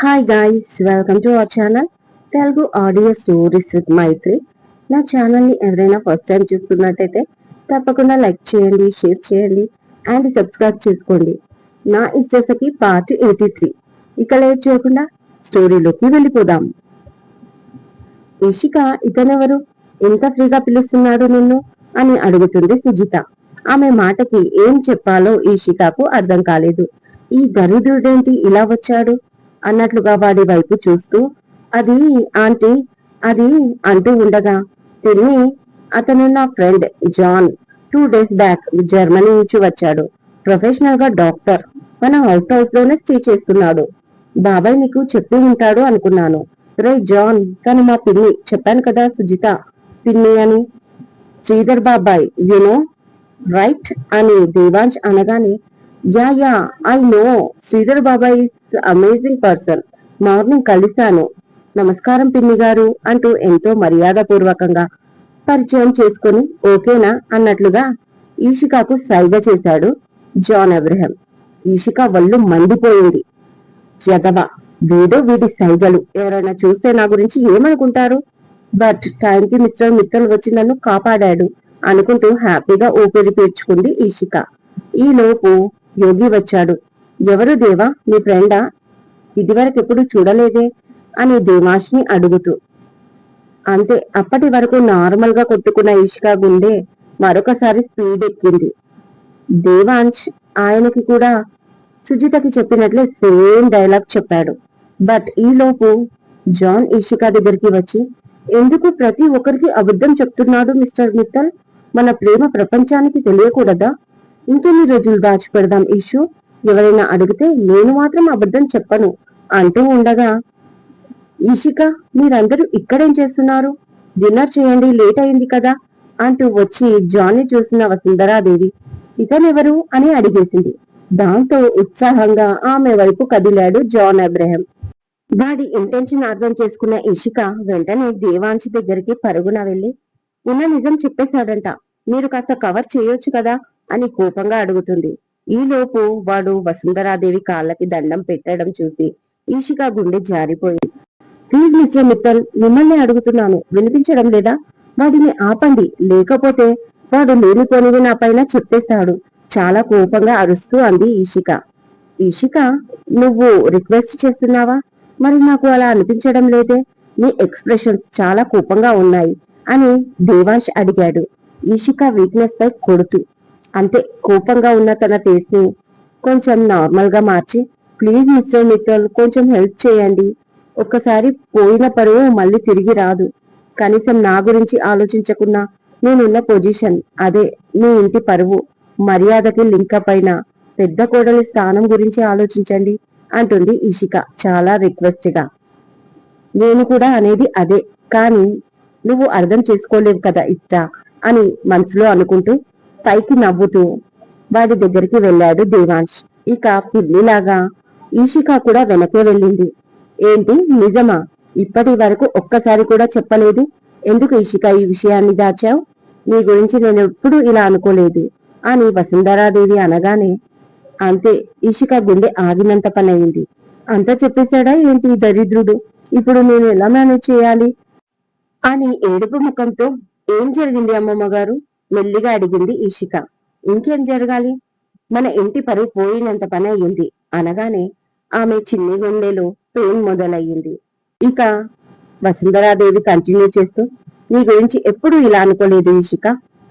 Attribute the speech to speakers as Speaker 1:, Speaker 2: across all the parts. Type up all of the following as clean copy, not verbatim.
Speaker 1: Hi guys, welcome to our channel Telugu audio stories with Maithri. నా ఛానల్ని ఎవరైనా ఫస్ట్ టైం చూస్తున్నట్టయితే తప్పకుండా లైక్ చేయండి, షేర్ చేయండి అండ్ సబ్స్క్రైబ్ చేసుకోండి. నా ఇష్టసకి పార్ట్ 83. ఇక లేట్ చేయకుండా స్టోరీలోకి వెళ్ళిపోదాం. ఇషిక ఇతనెవరు, ఎంత ఫ్రీగా పిలుస్తున్నాడు నిన్ను అని అడుగుతుంది సుజిత. ఆమె మాటకి ఏం చెప్పాలో ఇషికకు అర్థం కాలేదు. ఈ దరిద్రుడేంటి ఇలా వచ్చాడు అన్నట్లుగా వాడి వైపు చూస్తూ అది ఆంటీ అది అంటూ ఉండగా తిరిగి అతను నా friend John 2 days back Germany నుంచి వచ్చాడు. ప్రొఫెషనల్ గా డాక్టర్. మన హౌస్ లోనే స్టే చేస్తున్నాడు. బాబాయ్ నీకు చెప్పి ఉంటాడు అనుకున్నాను. రే జాన్, తను మా పిన్ని. చెప్పాను కదా సుజిత పిన్ని అని. శ్రీధర్ బాబాయ్ యునో రైట్ అని దేవాంశ్ అనగానే యా ఐ నో శ్రీధర్ బాబాయ్ ఇస్ అమేజింగ్ పర్సన్. మార్నింగ్ కలిశాను. నమస్కారం పిన్ని గారు అంటూ ఎంతో మర్యాద పూర్వకంగా పరిచయం చేసుకుని ఓకేనా అన్నట్లుగా ఈషికాకు సైగ చేశాడు జాన్ అబ్రహం. ఈషిక వల్లు మండిపోయింది. జగబ వీడు వీడి సైగలు ఎవరైనా చూస్తే నా గురించి ఏమనుకుంటారు? బట్ టైంకి మిస్టర్ మిత్తల్ వచ్చి నన్ను కాపాడాడు అనుకుంటూ హ్యాపీగా ఊపిరి పీల్చుకుంది ఈషిక. ఈ లోపు యోగి వచ్చాడు. ఎవరు దేవా, నీ ఫ్రెండా? ఇదివరకెప్పుడు చూడలేదే అని దేవాష్ని అడుగుతూ. అంతే, అప్పటి వరకు నార్మల్ గా కొట్టుకున్న ఈషిక గుండె మరొకసారి స్పీడ్ ఎక్కింది. దేవాంశ్ ఆయనకి కూడా సుజితకి చెప్పినట్లే సేమ్ డైలాగ్ చెప్పాడు. బట్ ఈ లోపు జాన్ ఈషిక దగ్గరికి వచ్చి, ఎందుకు ప్రతి ఒక్కరికి అబద్ధం చెప్తున్నాడు మిస్టర్ మిత్తల్? మన ప్రేమ ప్రపంచానికి తెలియకూడదా? ఇంకెన్ని రోజులు దాచిపెడదాం ఇష్యూ? ఎవరైనా అడిగితే నేను మాత్రం అబద్ధం చెప్పను అంటూ ఉండగా, ఈషిక మీరందరూ ఇక్కడేం చేస్తున్నారు? డిన్నర్ చేయండి, లేట్ అయింది కదా అంటూ వచ్చి జాన్ని చూసిన వసుంధరాదేవి ఇతనెవరు అని అడిగేసింది. దాంతో ఉత్సాహంగా ఆమె వైపు కదిలాడు జాన్ అబ్రహం. వాడి ఇంటెన్షన్ అర్థం చేసుకున్న ఇషిక వెంటనే దేవాంశి దగ్గరికి పరుగున వెళ్లి, ఉన్న నిజం చెప్పేశాడంట, మీరు కాస్త కవర్ చేయొచ్చు కదా అని కోపంగా అడుగుతుంది. ఈ లోపు వాడు వసుంధరాదేవి కాళ్ళకి దండం పెట్టడం చూసి ఈషిక గుండె జారిపోయింది. ప్లీజ్ మిస్టర్ మిత్తల్, మిమ్మల్ని అడుగుతున్నాను, వినిపించడం లేదా? వాడిని ఆపండి, లేకపోతే వాడు లేనిపోనివి నా పైన చెప్పేస్తాడు చాలా కోపంగా అరుస్తూ అంది ఈషిక. ఈషిక, నువ్వు రిక్వెస్ట్ చేస్తున్నావా? మరి నాకు అలా అనిపించడం లేదే, నీ ఎక్స్ప్రెషన్స్ చాలా కోపంగా ఉన్నాయి అని దేవాంశ్ అడిగాడు ఈషిక వీక్నెస్ పై కొడుతూ. అంతే, కోపంగా ఉన్న తన ఫేస్ ని కొంచెం నార్మల్ గా మార్చి, ప్లీజ్ మిస్టర్ మిత్తల్, కొంచెం హెల్ప్ చేయండి. ఒక్కసారి పోయిన పరువు మళ్ళీ తిరిగి రాదు. కనీసం నా గురించి ఆలోచించకున్నా నేనున్న పొజిషన్ అదే, మీ ఇంటి పరువు మర్యాదకి లింకప్ అయిన పెద్ద కోడలి స్థానం గురించి ఆలోచించండి అంటుంది ఈషిక చాలా రిక్వెస్ట్ గా. నేను కూడా అనేది అదే, కానీ నువ్వు అర్థం చేసుకోలేవు కదా ఇష్ట అని మనసులో అనుకుంటూ పైకి నవ్వుతూ వాడి దగ్గరికి వెళ్ళాడు దేవాంశ్. ఇక పిల్లిలాగా ఈషిక కూడా వెనకే వెళ్ళింది. ఏంటి నిజమా? ఇప్పటి వరకు ఒక్కసారి కూడా చెప్పలేదు. ఎందుకు ఈషిక ఈ విషయాన్ని దాచావు? నీ గురించి నేను ఎప్పుడు ఇలా అనుకోలేదు అని వసుంధరాదేవి అనగానే అంతే, ఈషిక గుండె ఆగినంత పనయింది. అంతా చెప్పేశాడా ఏంటి దరిద్రుడు? ఇప్పుడు నేను ఎలా మేనేజ్ చేయాలి అని ఏడుపు ముఖంతో, ఏం జరిగింది అమ్మమ్మ గారు మెల్లిగా అడిగింది ఈషిక. ఇంకేం జరగాలి, మన ఇంటి పరువు పోయినంత పని అయ్యింది అనగానే ఆమె చిన్ని గుండెలో పెయిన్ మొదలయ్యింది. ఇక వసుంధరాదేవి కంటిన్యూ చేస్తూ, నీ గురించి ఎప్పుడు ఇలా అనుకోలేదు ఈషిక.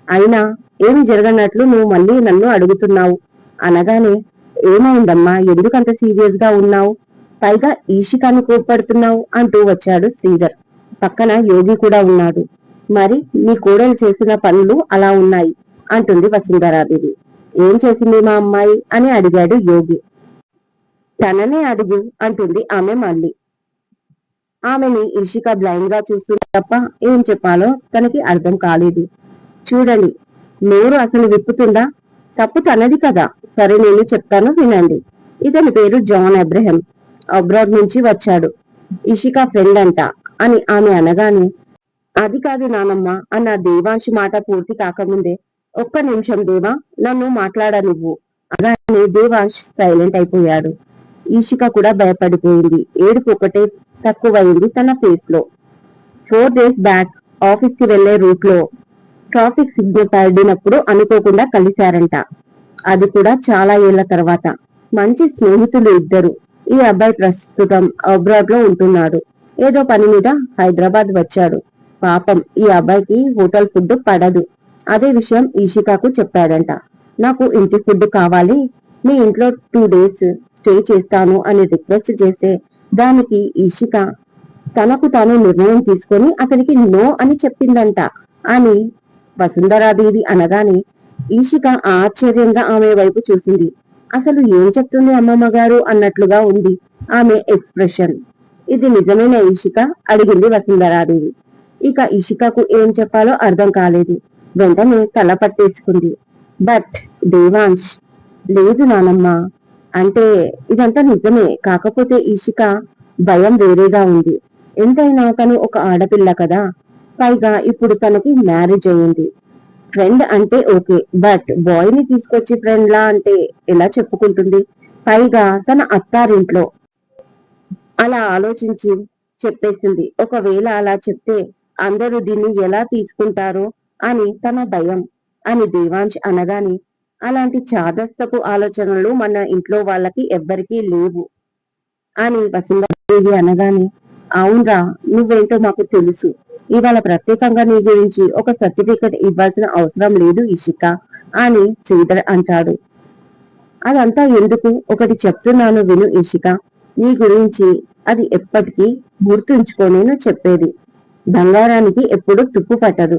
Speaker 1: అయినా ఏమి జరగనట్లు నువ్వు మళ్ళీ నన్ను అడుగుతున్నావు అనగానే, ఏమైందమ్మా, ఎందుకంత సీరియస్ గా ఉన్నావు? పైగా ఈషికాని కోప్పడుతున్నావు అంటూ వచ్చాడు శ్రీధర్. పక్కన యోగి కూడా ఉన్నాడు. మరి నీ కోడలు చేసిన పనులు అలా ఉన్నాయి అంటుంది వసుంధరాదేవి. ఏం చేసింది మా అమ్మాయి అని అడిగాడు యోగి. తననే అడుగు అంటుంది ఆమె మళ్ళీ. ఆమెని ఈషిక బ్లైండ్ గా చూస్తుంది తప్ప ఏం చెప్పాలో తనకి అర్థం కాలేదు. చూడండి, నోరు అసలు విప్పుతుందా? తప్పు తనది కదా. సరే నేను చెప్తాను వినండి. ఇతని పేరు జాన్ అబ్రహం. అబ్రాడ్ నుంచి వచ్చాడు. ఇషిక ఫ్రెండ్ అంట అని ఆమె అనగానే, అది కాదు నానమ్మ అన్న దేవాంశి మాట పూర్తి కాకముందే, ఒక్క నిమిషం దేవా, నన్ను మాట్లాడనివ్వు అనగానే దేవాంశ్ సైలెంట్ అయిపోయాడు. ఈషిక కూడా భయపడిపోయింది. ఏడుపు ఒకటే తక్కువైంది తన ఫేస్ లో. 4 days బ్యాక్ ఆఫీస్ కి వెళ్లే రూట్ లో ట్రాఫిక్ సిగ్నల్ పడినప్పుడు అనుకోకుండా కలిశారంట. అది కూడా చాలా ఏళ్ల తర్వాత. మంచి స్నేహితులు ఇద్దరు. ఈ అబ్బాయి ప్రస్తుతం అబ్రాడ్ లో ఉంటున్నాడు. ఏదో పని మీద హైదరాబాద్ వచ్చాడు. పాపం ఈ అబ్బాయికి హోటల్ ఫుడ్ పడదు. అదే విషయం ఈషికాకు చెప్పాడంట. నాకు ఇంటి ఫుడ్ కావాలి, మీ ఇంట్లో 2 days స్టే చేస్తాను అని రిక్వెస్ట్ చేస్తే దానికి ఈషిక తనకు తాను నిర్ణయం తీసుకొని అతనికి నో అని చెప్పిందంట అని వసుంధరాదేవి అనగానే ఈషిక ఆశ్చర్యంగా ఆమె వైపు చూసింది. అసలు ఏం చెప్తుంది అమ్మమ్మ గారు అన్నట్లుగా ఉంది ఆమె ఎక్స్ప్రెషన్. ఇది నిజమైన ఈషిక అడిగింది వసుంధరాదేవి. ఇక ఈషికకు ఏం చెప్పాలో అర్థం కాలేదు. వెంటనే తల పట్టేసుకుంది. బట్ దేవాంశ్, లేదు నానమ్మ, అంటే ఇదంతా నిజమే, కాకపోతే ఈషిక భయం వేరేగా ఉంది. ఎంతైనా తను ఒక ఆడపిల్ల కదా, పైగా ఇప్పుడు తనకి మ్యారేజ్ అయ్యింది. ఫ్రెండ్ అంటే ఓకే, బట్ బాయ్ ని తీసుకొచ్చి ఫ్రెండ్ లా అంటే ఎలా చెప్పుకుంటుంది? పైగా తన అత్తారింట్లో. అలా ఆలోచించి చెప్పేసింది. ఒకవేళ అలా చెప్తే అందరూ దీన్ని ఎలా తీసుకుంటారో అని తన భయం అని దేవాంశ్ అనగాని, అలాంటి చాదస్తపు ఆలోచనలు మన ఇంట్లో వాళ్ళకి ఎవ్వరికీ లేవు అని వసుంధరాదేవి అనగాని, అవునరా, నువ్వేంటో మాకు తెలుసు. ఇవాళ ప్రత్యేకంగా నీ గురించి ఒక సర్టిఫికెట్ ఇవ్వాల్సిన అవసరం లేదు ఇషిక అని శ్రీధర్ అంటాడు. అదంతా ఎందుకు, ఒకటి చెప్తున్నాను విను ఇషిక, నీ గురించి అది ఎప్పటికీ గుర్తుంచుకోనేను చెప్పేది. బంగారానికి ఎప్పుడు తుప్పు పట్టదు,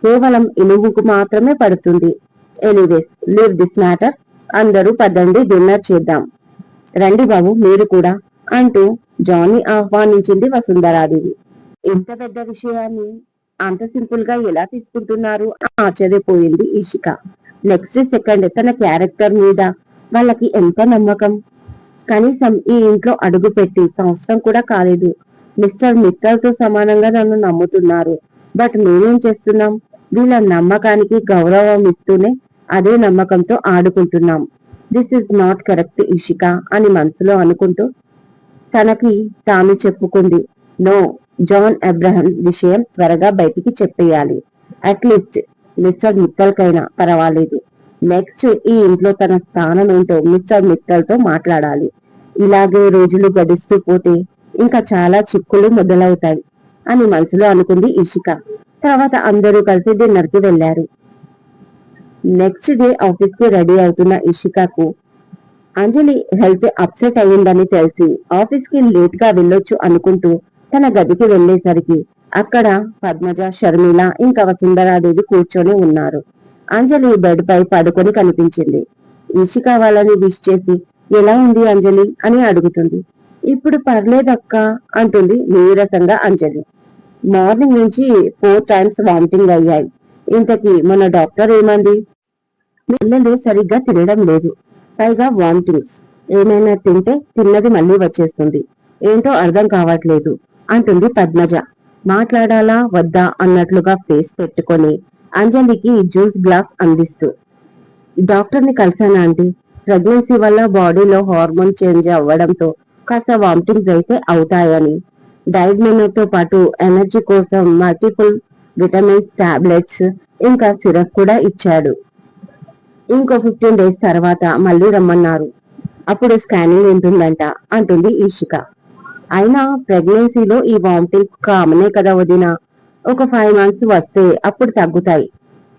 Speaker 1: కేవలం ఇనుముకు మాత్రమే పడుతుంది. Anyways, leave this matter. అందరూ పదండి, డిన్నర్ చేద్దాం. రండి బాబు మీరు కూడా అంటూ జాన్ని ఆహ్వానించింది వసుంధరాదేవి. ఇంత పెద్ద విషయాన్ని అంత సింపుల్ గా ఎలా తీసుకుంటున్నారు ఆశ్చర్యపోయింది ఈషిక. నెక్స్ట్ సెకండ్ తన క్యారెక్టర్ మీద వాళ్ళకి ఎంత నమ్మకం. కనీసం ఈ ఇంట్లో అడుగు పెట్టి సంవత్సరం కూడా కాలేదు. మిస్టర్ మిత్తల్ తో సమానంగా నన్ను నమ్ముతున్నారు. బట్ మేమేం చేస్తున్నాం? వీళ్ళ నమ్మకానికి గౌరవం ఇస్తూనే అదే నమ్మకంతో ఆడుకుంటున్నాం. This is not correct Ishika అని మనసులో అనుకుంటూ తనకి తాను చెప్పుకుంది. నో, జాన్ అబ్రహం విషయం త్వరగా బయటికి చెప్పేయాలి. అట్లీస్ట్ మిస్టర్ మిత్తల్ కైనా పర్వాలేదు. నెక్స్ట్ ఈ ఇంట్లో తన స్థానం ఏంటో మిస్టర్ మిత్తల్ తో మాట్లాడాలి. ఇలాగే రోజులు గడుస్తూ పోతే ఇంకా చాలా చిక్కులు మొదలవుతాయి అని మనసులో అనుకుంది ఇషిక. తర్వాత అందరూ కలిసి డిన్నర్ కి వెళ్లారు. నెక్స్ట్ డే ఆఫీస్ కి రెడీ అవుతున్న ఇషికకు అంజలి హెల్త్ అప్సెట్ అయ్యిందని తెలిసి ఆఫీస్ కి లేట్ గా వెళ్ళొచ్చు అనుకుంటూ తన గదికి వెళ్లేసరికి అక్కడ పద్మజ, షర్మిల ఇంకా వసుంధరాదేవి కూర్చొని ఉన్నారు. అంజలి బెడ్ పై పడుకొని కనిపించింది. ఇషిక వాళ్ళని విష్ చేసి ఎలా ఉంది అంజలి అని అడుగుతుంది. ఇప్పుడు పర్లేదక్క అంటుంది నీరసంగా అంజలి. మార్నింగ్ నుంచి 4 times వామిటింగ్ అయ్యాయి. ఇంతకీ మన డాక్టర్ ఏమంది? పిల్లలు సరిగ్గా తినడం లేదు, పైగా వామిటింగ్స్. ఏమైనా తింటే తిన్నది మళ్ళీ వచ్చేస్తుంది. ఏంటో అర్థం కావట్లేదు అంటుంది పద్మజ. మాట్లాడాలా వద్దా అన్నట్లుగా ఫేస్ పెట్టుకొని అంజలికి జ్యూస్ గ్లాస్ అందిస్తూ, డాక్టర్ ని కలిసానా ఆంటీ? ప్రెగ్నెన్సీ వల్ల బాడీలో హార్మోన్ చేంజ్ అవ్వడంతో కాస్త వామిటింగ్స్ అయితే అవుతాయని, డైట్ మెనూ తో పాటు ఎనర్జీ కోసం మల్టిపుల్ విటమిన్స్ టాబ్లెట్స్ ఇంకా సిరప్ కూడా ఇచ్చాడు. ఇంకో 15 days తర్వాత మళ్ళీ రమ్మన్నారు. అప్పుడు స్కానింగ్ ఉంటుందంట అంటుంది ఈషిక. అయినా ప్రెగ్నెన్సీలో ఈ వామిటింగ్ కామనే కదా వదిన. ఒక 5 months వస్తే అప్పుడు తగ్గుతాయి.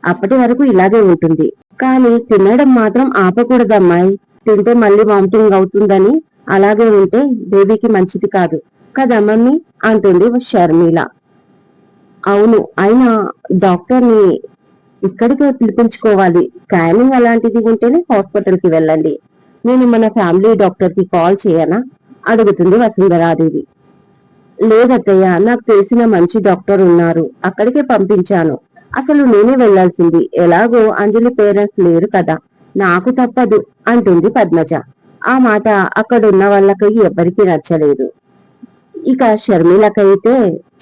Speaker 1: అప్పటి వరకు ఇలాగే ఉంటుంది. కానీ తినడం మాత్రం ఆపకూడదమ్మాయి. తింటే మళ్ళీ వామిటింగ్ అవుతుందని అలాగే ఉంటే బేబీకి మంచిది కాదు కదా మమ్మీ అంటుంది షర్మిల. అవును, అయినా డాక్టర్ ని ఇక్కడికే పిలిపించుకోవాలి. స్కానింగ్ అలాంటిది ఉంటేనే హాస్పిటల్ కి వెళ్ళండి. నేను మన ఫ్యామిలీ డాక్టర్ కి కాల్ చేయనా అడుగుతుంది వసుంధరాదేవి. లేదత్తయ్య, నాకు తెలిసిన మంచి డాక్టర్ ఉన్నారు, అక్కడికే పంపించాను. అసలు నేనే వెళ్లాల్సింది. ఎలాగో అంజలి పేరెంట్స్ లేరు కదా, నాకు తప్పదు అంటుంది పద్మజ. ఆ మాట అక్కడున్న వాళ్ళకి ఎవరికి నచ్చలేదు. ఇక షర్మిలకైతే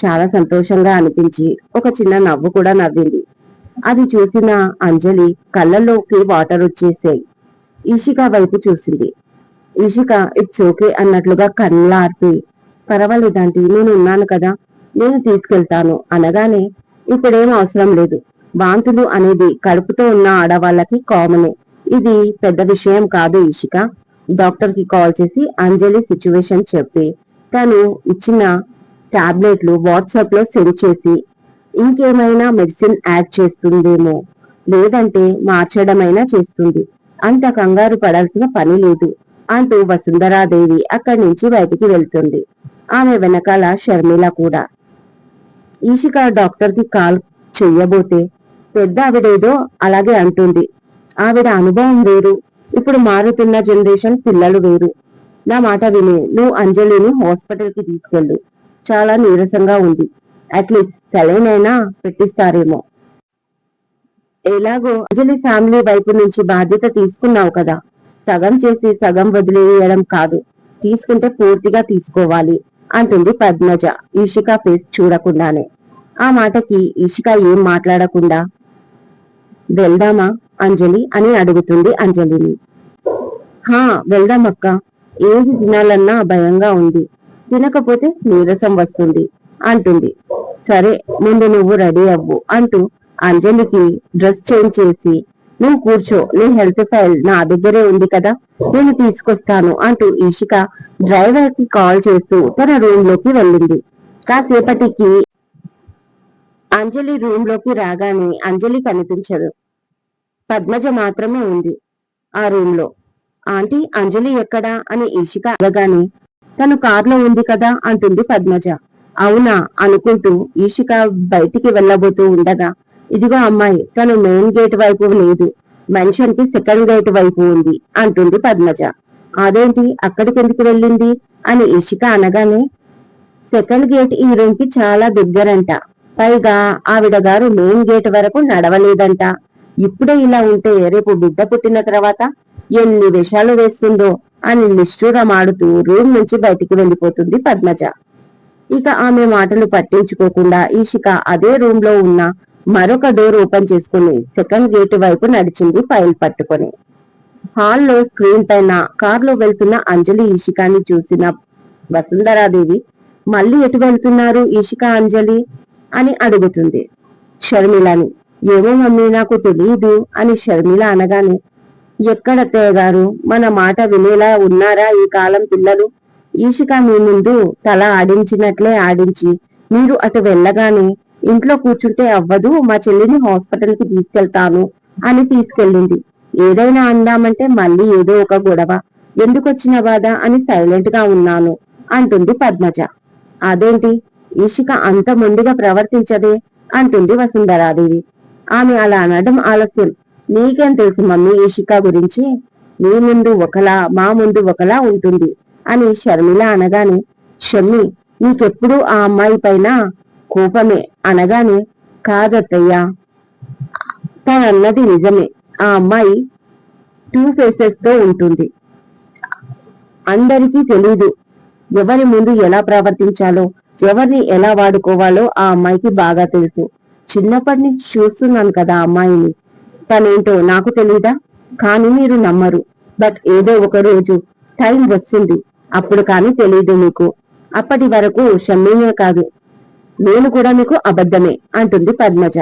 Speaker 1: చాలా సంతోషంగా అనిపించి ఒక చిన్న నవ్వు కూడా నవ్వింది. అది చూసిన అంజలి కళ్ళల్లోకి వాటర్ వచ్చేసాయి. ఈషిక వైపు చూసింది. ఇషిక ఇట్స్ ఓకే అన్నట్లుగా కళ్ళార్పి పర్వాలేదంటే నేను ఉన్నాను కదా, నేను తీసుకెళ్తాను అనగానే ఇప్పుడేం అవసరం లేదు. వాంతులు అనేది కడుపుతో ఉన్న ఆడవాళ్ళకి కామనే. ఇది పెద్ద విషయం కాదు ఇషిక. డాక్టర్ కి కాల్ చేసి అంజలి సిచ్యువేషన్ చెప్పి తను ఇచ్చిన టాబ్లెట్లు వాట్సాప్ లో సెండ్ చేసి ఇంకేమైనా మెడిసిన్ యాడ్ చేస్తుందేమో, లేదంటే మార్చడమైనా చేస్తుంది. అంత కంగారు పడాల్సిన పని లేదు అంటూ వసుంధరాదేవి అక్కడి నుంచి బయటికి వెళ్తుంది. ఆమె వెనకాల షర్మిల కూడా. ఈషిక డాక్టర్ కి కాల్ చెయ్యబోతే పెద్ద ఆవిడేదో అలాగే అంటుంది. ఆవిడ అనుభవం వేరు, ఇప్పుడు మారుతున్న జనరేషన్ పిల్లలు వేరు. నా మాట విని నువ్వు అంజలిని హాస్పిటల్ కి తీసుకెళ్ళు. చాలా నీరసంగా ఉంది. అట్లీస్ట్ సెలైన్ అయినా పెట్టిస్తారేమో. ఎలాగో అంజలి ఫ్యామిలీ వైపు నుంచి బాధ్యత తీసుకున్నావు కదా, సగం చేసి సగం వదిలేయడం కాదు, తీసుకుంటే పూర్తిగా తీసుకోవాలి అంటుంది పద్మజ ఈషిక ఫేస్ చూడకుండానే. ఆ మాటకి ఈషిక ఏం మాట్లాడకుండా వెళ్దామా అంజలి అని అడుగుతుంది అంజలిని. హా వెళ్దామక్క, ఏది తినాలన్నా భయంగా ఉంది, తినకపోతే నీరసం వస్తుంది అంటుంది. సరే ముందు నువ్వు రెడీ అవ్వు అంటూ అంజలికి డ్రెస్ చేంజ్ చేసి నువ్వు కూర్చో, నీ హెల్త్ ఫైల్ నా దగ్గరే ఉంది కదా, నేను తీసుకొస్తాను అంటూ ఈషిక డ్రైవర్ కి కాల్ చేస్తూ తన రూమ్ లోకి వెళ్ళింది. కాసేపటికి అంజలి రూమ్ లోకి రాగానే అంజలి కనిపించదు. పద్మజ మాత్రమే ఉంది ఆ రూమ్ లో. ఆంటీ అంజలి ఎక్కడా అని ఈషిక అడగానే తను కార్లో ఉంది కదా అంటుంది పద్మజ. అవునా అనుకుంటూ ఈషిక బయటికి వెళ్ళబోతూ ఉండగా ఇదిగో అమ్మాయి, తను మెయిన్ గేట్ వైపు లేదు, మెన్షన్ కి సెకండ్ గేట్ వైపు ఉంది అంటుంది పద్మజ. అదేంటి అక్కడికి ఎందుకు వెళ్ళింది అని ఈషిక అనగానే సెకండ్ గేట్ ఈ రూమ్ కి చాలా దగ్గరంట, పైగా ఆవిడ గారు మెయిన్ గేట్ వరకు నడవలేదంట. ఇప్పుడే ఇలా ఉంటే రేపు బిడ్డ పుట్టిన తర్వాత ఎన్ని వేషాలు వేస్తుందో అని నిష్ఠూరమాడుతూ రూమ్ నుంచి బయటికి వెళ్ళిపోతుంది పద్మజ. ఇక ఆమె మాటలు పట్టించుకోకుండా ఈషిక అదే రూమ్ లో ఉన్న మరొక డోర్ ఓపెన్ చేసుకుని సెకండ్ గేట్ వైపు నడిచింది ఫైల్ పట్టుకొని. హాల్లో స్క్రీన్ పైన కారులో వెళ్తున్న అంజలి ఈషికాని చూసిన వసుంధరాదేవి మళ్ళీ ఎటు వెళ్తున్నారు ఈషిక అంజలి అని అడుగుతుంది షర్మిలని. ఏమో మమ్మీ నాకు తెలియదు అని షర్మిల అనగానే ఎక్కడత్తయ్య గారు, మన మాట వినేలా ఉన్నారా ఈ కాలం పిల్లలు? ఈషిక మీ ముందు తల ఆడించినట్లే ఆడించి మీరు అటు వెళ్ళగానే ఇంట్లో కూర్చుంటే అవ్వదు, మా చెల్లిని హాస్పిటల్ కి తీసుకెళ్తాను అని తీసుకెళ్ళింది. ఏదైనా అందామంటే మళ్ళీ ఏదో ఒక గొడవ, ఎందుకొచ్చిన బాధ అని సైలెంట్ గా ఉన్నాను అంటుంది పద్మజ. అదేంటి ఈషిక అంత మొండిగా ప్రవర్తించదే అంటుంది వసుంధరాదేవి. ఆమె అలా అనడం ఆలస్యం. నీకేం తెలుసు మమ్మీ ఈషిక గురించి, మీ ముందు ఒకలా మా ముందు ఒకలా ఉంటుంది అని షర్మిల అనగానే షమ్మి నీకెప్పుడు ఆ అమ్మాయి పైన కోపమే అనగానే కాదత్తయ్యా, తనన్నది నిజమే, ఆ అమ్మాయి టూ ఫేసెస్ తో ఉంటుంది. అందరికీ తెలీదు ఎవరి ముందు ఎలా ప్రవర్తించాలో, ఎవరిని ఎలా వాడుకోవాలో ఆ అమ్మాయికి బాగా తెలుసు. చిన్నప్పటి నుంచి చూస్తున్నాను కదా అమ్మాయిని, తనేంటో నాకు తెలీదా? కానీ మీరు నమ్మరు. బట్ ఏదో ఒక రోజు టైం వస్తుంది, అప్పుడు కానీ తెలీదు మీకు. అప్పటి వరకు షమ్మినే కాదు, నేను కూడా మీకు అబద్ధమే అంటుంది పద్మజ.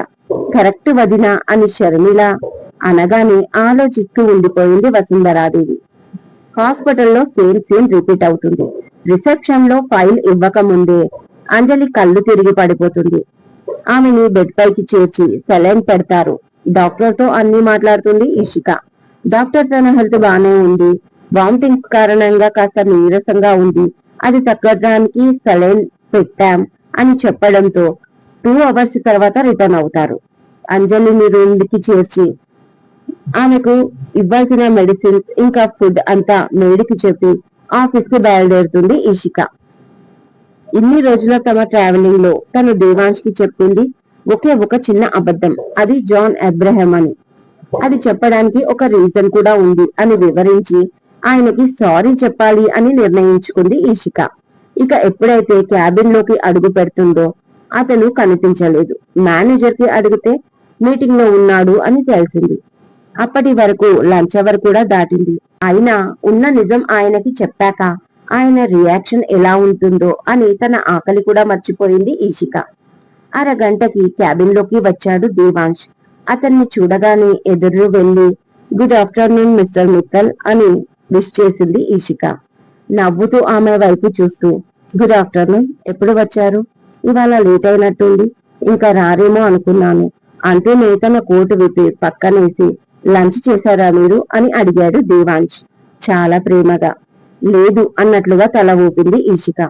Speaker 1: కరెక్ట్ వదిన అని షర్మిల అనగానే ఆలోచిస్తూ ఉండిపోయింది వసుంధరాదేవి. హాస్పిటల్లో సేమ్ సీన్ రిపీట్ అవుతుంది. రిసెప్షన్ లో ఫైల్ ఇవ్వక ముందే అంజలి కళ్ళు తిరిగి పడిపోతుంది. ఆమెని బెడ్ పైకి చేర్చి సెలైన్ పెడతారు. డాక్టర్ తో అన్ని మాట్లాడుతుంది ఈషిక. డాక్టర్ తన హెల్త్ బానే ఉంది, వామిటింగ్స్ కారణంగా కాస్త నీరసంగా ఉంది, అది తగ్గడానికి సెలైన్ పెట్టాం అని చెప్పడంతో 2 అవర్స్ తర్వాత రిటర్న్ అవుతారు. అంజలిని రూమ్ కి చేర్చి ఆమెకు ఇవ్వాల్సిన మెడిసిన్స్ ఇంకా ఫుడ్ అంతా మేడికి చెప్పి ఆఫీస్ కి బయలుదేరుతుంది ఈషిక. ఇన్ని రోజుల తమ ట్రావెలింగ్ లో తను దేవాంశ్ కి చెప్పింది ఒకే ఒక చిన్న అబద్ధం, అది జాన్ అబ్రహం అని. అది చెప్పడానికి ఒక రీజన్ కూడా ఉంది అని వివరించి ఆయనకి సారీ చెప్పాలి అని నిర్ణయించుకుంది ఈషిక. ఇక ఎప్పుడైతే క్యాబిన్ లోకి అడుగు పెడుతుందో అతను కనిపించలేదు. మేనేజర్ కి అడిగితే మీటింగ్ లో ఉన్నాడు అని తెలిసింది. అప్పటి వరకు లంచ్ అవర్ కూడా దాటింది. అయినా ఉన్న నిజం ఆయనకి చెప్పాక ఆయన రియాక్షన్ ఎలా ఉంటుందో అని తన ఆకలి కూడా మర్చిపోయింది ఈషిక. అరగంటకి క్యాబిన్ లోకి వచ్చాడు దేవాంశ్. అతన్ని చూడగానే ఎదురు వెళ్లి గుడ్ ఆఫ్టర్నూన్ మిస్టర్ మిత్తల్ అని విష్ చేసింది ఈషిక. నవ్వుతూ ఆమె వైపు చూస్తూ గుడ్ ఆఫ్టర్నూన్, ఎప్పుడు వచ్చారు? ఇవాళ లేట్ అయినట్టుంది, ఇంకా రారేమో అనుకున్నాను అంటూనే తన కోటు విప్పి పక్కనేసి లంచ్ చేశారా మీరు అని అడిగాడు దేవాంశ్ చాలా ప్రేమగా. లేదు అన్నట్లుగా తల ఊపింది ఈషిక.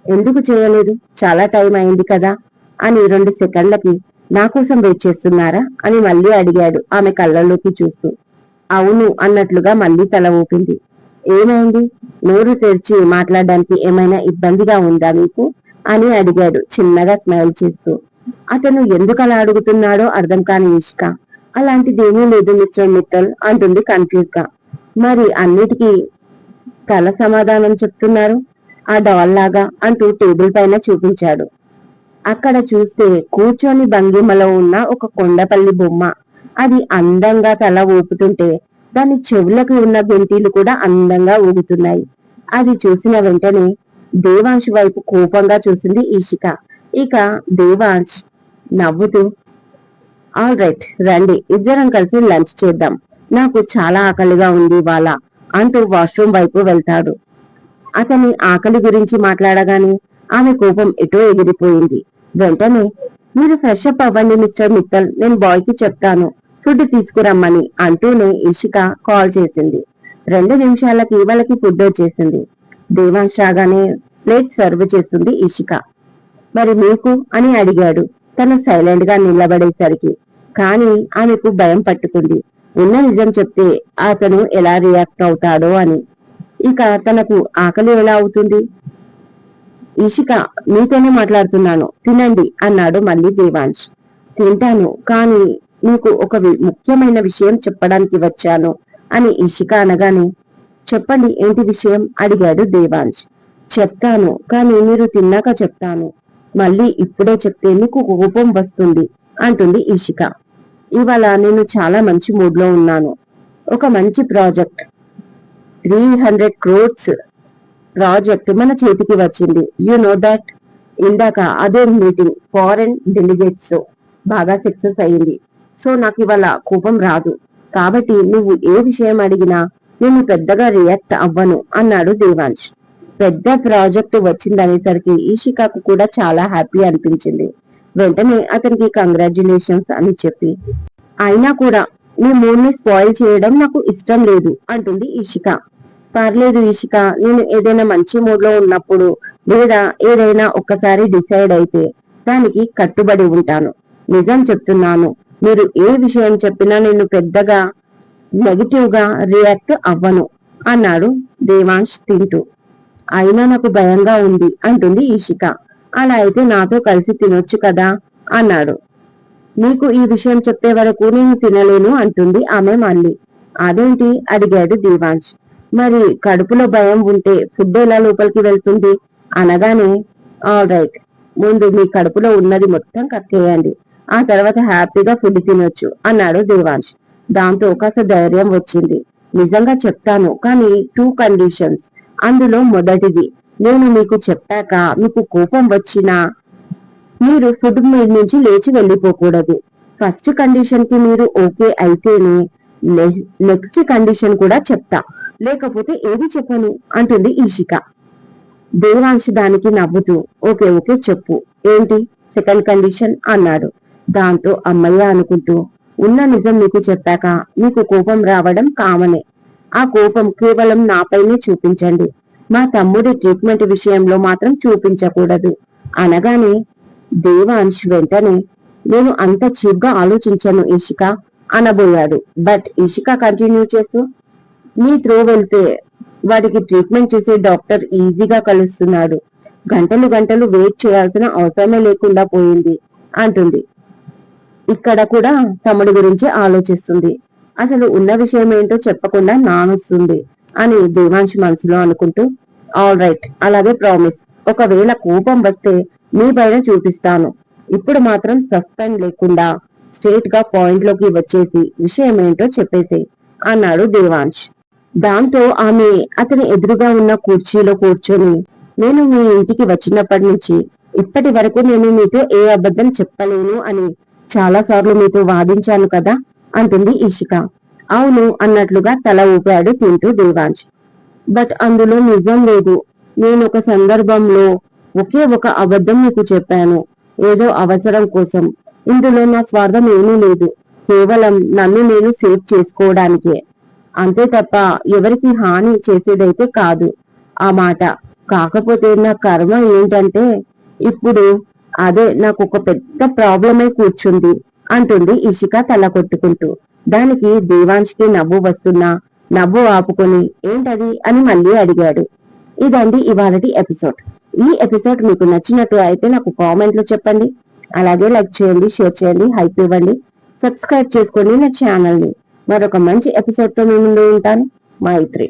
Speaker 1: ఎందుకు చేయలేదు? చాలా టైం అయింది కదా అని 2 సెకండ్లకి నా కోసం వెయిట్ చేస్తున్నారా అని మళ్ళీ అడిగాడు ఆమె కళ్ళల్లోకి చూస్తూ. అవును అన్నట్లుగా మళ్ళీ తల ఊపింది. ఏమైంది? నోరు తెరిచి మాట్లాడడానికి ఏమైనా ఇబ్బందిగా ఉందా మీకు అని అడిగాడు చిన్నగా స్మైల్ చేస్తూ. అతను ఎందుకు అలా అడుగుతున్నాడో అర్థం కాని ఈషిక అలాంటిదేమీ లేదు మిస్టర్ మిత్తల్ అంటుంది కన్ఫ్యూజ్ గా. మరి అన్నిటికీ తల సమాధానం చెప్తున్నారు ఆ డాల్ లాగా అంటూ టేబుల్ పైన చూపించాడు. అక్కడ చూస్తే కూర్చొని భంగిమలో ఉన్న ఒక కొండపల్లి బొమ్మ. అది అందంగా తల ఊపుతుంటే దాని చెవులకు ఉన్న గెంటీలు కూడా అందంగా ఊగుతున్నాయి. అది చూసిన వెంటనే దేవాంశ్ వైపు కోపంగా చూసింది ఈషిక. ఇక దేవాంశ్ నవ్వుతూ ఆల్ రైట్ రండి, ఇద్దరం కలిసి లంచ్ చేద్దాం, నాకు చాలా ఆకలిగా ఉంది ఇవాళ అంటూ వాష్రూమ్ వైపు వెళ్తాడు. అతని ఆకలి గురించి మాట్లాడగానే ఆమె కోపం ఎటో ఎగిరిపోయింది. వెంటనే మీరు ఫ్రెష్ అప్ అవ్వండి మిస్టర్ మిత్తల్, నేను బాయ్ కి చెప్తాను ఫుడ్ తీసుకురమ్మని అంటూనే ఇషిక కాల్ చేసింది. 2 నిమిషాలకి వాళ్ళకి ఫుడ్ వచ్చేసింది. దేవాంశ్ రాగానే ప్లేట్ సర్వ్ చేస్తుంది ఇషిక. మరి మీకు అని అడిగాడు తను సైలెంట్ గా నిలబడేసరికి. కానీ ఆమెకు భయం పట్టుకుంది, ఉన్న నిజం చెప్తే అతను ఎలా రియాక్ట్ అవుతాడో అని. ఇక తనకు ఆకలి ఎలా అవుతుంది? ఇషిక మీతోనే మాట్లాడుతున్నాను, తినండి అన్నాడు మళ్ళీ దేవాంశ్. తింటాను, కానీ నీకు ఒక ముఖ్యమైన విషయం చెప్పడానికి వచ్చాను అని ఇషిక అనగానే చెప్పండి ఏంటి విషయం అడిగాడు దేవాంశ్. చెప్తాను, కానీ మీరు తిన్నాక చెప్తాను, మళ్ళీ ఇప్పుడే చెప్తే నీకు కోపం వస్తుంది అంటుంది ఇషిక. ఇవాళ నేను చాలా మంచి మూడ్ లో ఉన్నాను. ఒక మంచి ప్రాజెక్ట్ 300 crores ప్రాజెక్ట్ మన చేతికి వచ్చింది. You know that. ఇందాక అదే మీటింగ్ ఫారెన్ డెలిగేట్స్ బాగా సక్సెస్ అయింది. సో నాకు ఇవాళ కోపం రాదు, కాబట్టి నువ్వు ఏ విషయం అడిగినా నేను పెద్దగా రియాక్ట్ అవ్వను అన్నాడు దేవాంశ్. పెద్ద ప్రాజెక్టు వచ్చిందనేసరికి ఈషికాకు కూడా చాలా హ్యాపీ అనిపించింది. వెంటనే అతనికి కంగ్రాచులేషన్స్ అని చెప్పి అయినా కూడా నీ మూడ్ ని స్పాయిల్ చేయడం నాకు ఇష్టం లేదు అంటుంది ఈషిక. పర్లేదు ఈషిక, నేను ఏదైనా మంచి మూడ్ లో ఉన్నప్పుడు లేదా ఏదైనా ఒక్కసారి డిసైడ్ అయితే దానికి కట్టుబడి ఉంటాను. నిజం చెప్తున్నాను, మీరు ఏ విషయం చెప్పినా నేను పెద్దగా నెగిటివ్ గా రియాక్ట్ అవ్వను అన్నాడు దేవాంశ్ తింటూ. అయినా నాకు భయంగా ఉంది అంటుంది ఈషిక. అలా అయితే నాతో కలిసి తినొచ్చు కదా అన్నాడు. నీకు ఈ విషయం చెప్పే వరకు నేను తినలేను అంటుంది ఆమె మళ్ళీ. అదేంటి అడిగాడు దేవాంశ్. మరి కడుపులో భయం ఉంటే ఫుడ్ ఎలా లోపలికి వెళ్తుంది అనగానే ఆల్ రైట్, ముందు మీ కడుపులో ఉన్నది మొత్తం కక్కేయండి, ఆ తర్వాత హ్యాపీగా ఫుడ్ తినొచ్చు అన్నాడు దేవాంశ్. దాంతో కాస్త ధైర్యం వచ్చింది. నిజంగా చెప్తాను, కానీ 2 కండిషన్స్. అందులో మొదటిది, నేను మీకు చెప్పాక మీకు కోపం వచ్చినా మీరు ఫుడ్ మీద నుంచి లేచి వెళ్ళిపోకూడదు. ఫస్ట్ కండిషన్ కి మీరు ఓకే అయితేనే నెక్స్ట్ కండిషన్ కూడా చెప్తా, లేకపోతే ఏది చెప్పను అంటుంది ఈషిక. దేవాంశ్ దానికి నవ్వుతూ ఓకే ఓకే చెప్పు, ఏంటి సెకండ్ కండిషన్ అన్నాడు. దాంతో అమ్మయ్య అనుకుంటూ ఉన్న నిజం మీకు చెప్పాక మీకు కోపం రావడం కామనే. ఆ కోపం కేవలం నాపైనే చూపించండి, మా తమ్ముడి ట్రీట్మెంట్ విషయంలో మాత్రం చూపించకూడదు అనగానే దేవాంశ్ వెంటనే నేను అంత చీప్ గా ఆలోచించను ఈషిక అనబోయాడు. బట్ ఈషిక కంటిన్యూ చేస్తూ నీ త్రో వెళ్తే వాడికి ట్రీట్మెంట్ చేసే డాక్టర్ ఈజీగా కలుస్తున్నాడు, గంటలు గంటలు వెయిట్ చేయాల్సిన అవసరమే లేకుండా పోయింది అంటుంది. ఇక్కడ కూడా తమ్ముడి గురించి ఆలోచిస్తుంది, అసలు ఉన్న విషయం ఏంటో చెప్పకుండా నానొస్తుంది అని దేవాంశ్ మనసులో అనుకుంటూ ఆల్ రైట్, అలాగే ప్రామిస్, ఒకవేళ కోపం వస్తే మీ పైన చూపిస్తాను, ఇప్పుడు మాత్రం సస్పెండ్ లేకుండా స్ట్రేట్ గా పాయింట్ లోకి వచ్చేసి విషయం ఏంటో చెప్పేసి అన్నాడు దేవాంశ్. దాంతో ఆమె అతని ఎదురుగా ఉన్న కుర్చీలో కూర్చొని, నేను మీ ఇంటికి వచ్చినప్పటి నుంచి ఇప్పటి వరకు నేను మీతో ఏ అబద్ధం చెప్పలేను అని చాలాసార్లు మీతో వాదించాను కదా అంటుంది ఇషిక. అవును అన్నట్లుగా తల ఊపాడు తింటూ దేవాంశ్. బట్ అందులో నిజం లేదు. నేను ఒక సందర్భంలో ఒకే ఒక అబద్ధం మీకు చెప్పాను. ఏదో అవసరం కోసం. ఇందులో నా స్వార్థం ఏమీ లేదు. కేవలం నన్ను నేను సేవ్ చేసుకోవడానికే. అంతే తప్ప ఎవరికి హాని చేసేదైతే కాదు ఆ మాట. కాకపోతే నా కర్మ ఏంటంటే ఇప్పుడు అదే నాకు ఒక పెద్ద ప్రాబ్లమై కూర్చుంది అంటుంది ఇషిక తల కొట్టుకుంటూ. దానికి దేవాంశ్కి నవ్వు వస్తున్నా నవ్వు ఆపుకొని ఏంటది అని మళ్ళీ అడిగాడు. ఇదండి ఇవాళటి ఎపిసోడ్. ఈ ఎపిసోడ్ మీకు నచ్చినట్టు అయితే నాకు కామెంట్ లో చెప్పండి. అలాగే లైక్ చేయండి, షేర్ చేయండి, హైప్ ఇవ్వండి, సబ్స్క్రైబ్ చేసుకోండి నా ఛానల్ ని. మరొక మంచి ఎపిసోడ్ తో మీ ముందు ఉంటాను. మైత్రి.